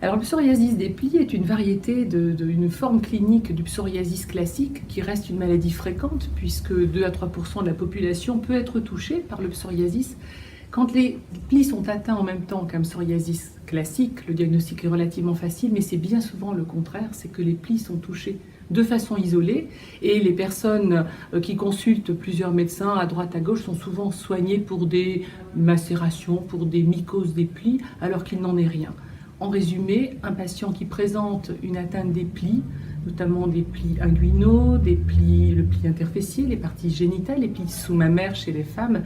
Alors, le psoriasis des plis est une variété d'une forme clinique du psoriasis classique qui reste une maladie fréquente puisque 2 à 3% de la population peut être touchée par le psoriasis. Quand les plis sont atteints en même temps qu'un psoriasis classique, le diagnostic est relativement facile, mais c'est bien souvent le contraire, c'est que les plis sont touchés de façon isolée et les personnes qui consultent plusieurs médecins à droite à gauche sont souvent soignées pour des macérations, pour des mycoses des plis, alors qu'il n'en est rien. En résumé, un patient qui présente une atteinte des plis, notamment des plis inguinaux, le pli interfessier, les parties génitales, les plis sous-mammaires chez les femmes,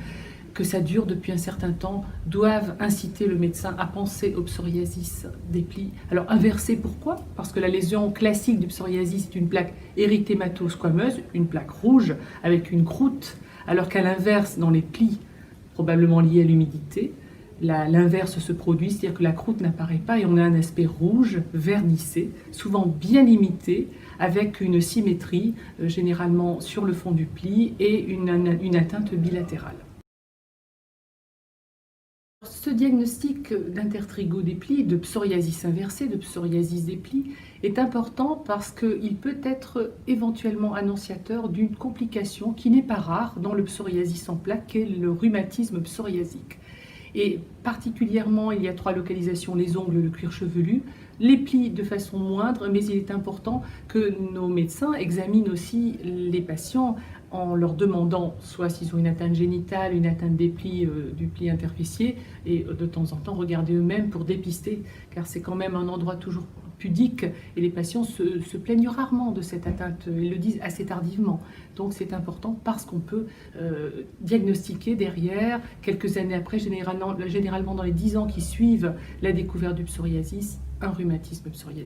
que ça dure depuis un certain temps, doivent inciter le médecin à penser au psoriasis des plis. Alors inversé, pourquoi? Parce que la lésion classique du psoriasis est une plaque érythémato-squameuse, une plaque rouge avec une croûte, alors qu'à l'inverse, dans les plis, probablement liés à l'humidité, l'inverse se produit, c'est-à-dire que la croûte n'apparaît pas et on a un aspect rouge, vernissé, souvent bien limité, avec une symétrie, généralement sur le fond du pli, et une atteinte bilatérale. Ce diagnostic d'intertrigo des plis, de psoriasis inversée, de psoriasis des plis, est important parce qu'il peut être éventuellement annonciateur d'une complication qui n'est pas rare dans le psoriasis en plaques, qu'est le rhumatisme psoriasique. Et particulièrement, il y a 3 localisations, les ongles, le cuir chevelu, les plis de façon moindre, mais il est important que nos médecins examinent aussi les patients en leur demandant soit s'ils ont une atteinte génitale, une atteinte des plis, du pli interfessier, et de temps en temps regarder eux-mêmes pour dépister, car c'est quand même un endroit toujours pudique et les patients se plaignent rarement de cette atteinte, ils le disent assez tardivement. Donc c'est important parce qu'on peut diagnostiquer derrière, quelques années après, généralement dans les 10 ans qui suivent la découverte du psoriasis, un rhumatisme psoriasique.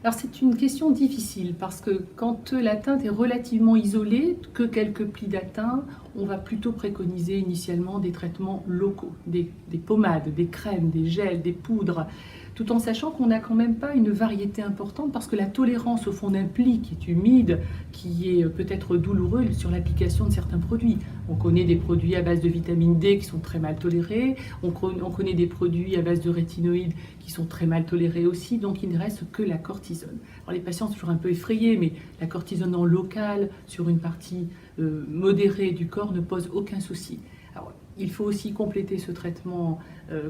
Alors c'est une question difficile parce que quand l'atteinte est relativement isolée, que quelques plis d'atteinte, on va plutôt préconiser initialement des traitements locaux, des pommades, des crèmes, des gels, des poudres, tout en sachant qu'on n'a quand même pas une variété importante parce que la tolérance au fond d'un pli qui est humide, qui est peut-être douloureux sur l'application de certains produits. On connaît des produits à base de vitamine D qui sont très mal tolérés, on connaît des produits à base de rétinoïdes qui sont très mal tolérés aussi, donc il ne reste que la cortisone. Alors les patients sont toujours un peu effrayés, mais la cortisone en local sur une partie modérée du corps ne pose aucun souci. Alors, il faut aussi compléter ce traitement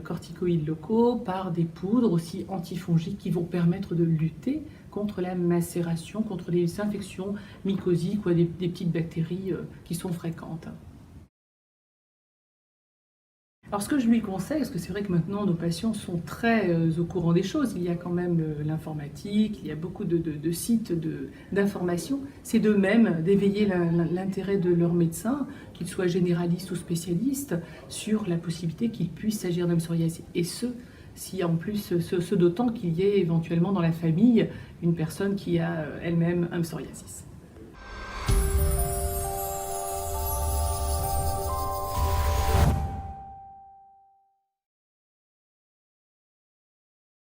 corticoïdes locaux par des poudres aussi antifongiques qui vont permettre de lutter contre la macération, contre les infections mycosiques ou des petites bactéries qui sont fréquentes. Alors ce que je lui conseille, parce que c'est vrai que maintenant nos patients sont très au courant des choses, il y a quand même l'informatique, il y a beaucoup de sites d'information, c'est d'eux-mêmes d'éveiller l'intérêt de leur médecin, qu'il soit généraliste ou spécialiste, sur la possibilité qu'il puisse s'agir d'un psoriasis. Et si en plus, ce d'autant qu'il y ait éventuellement dans la famille une personne qui a elle-même un psoriasis.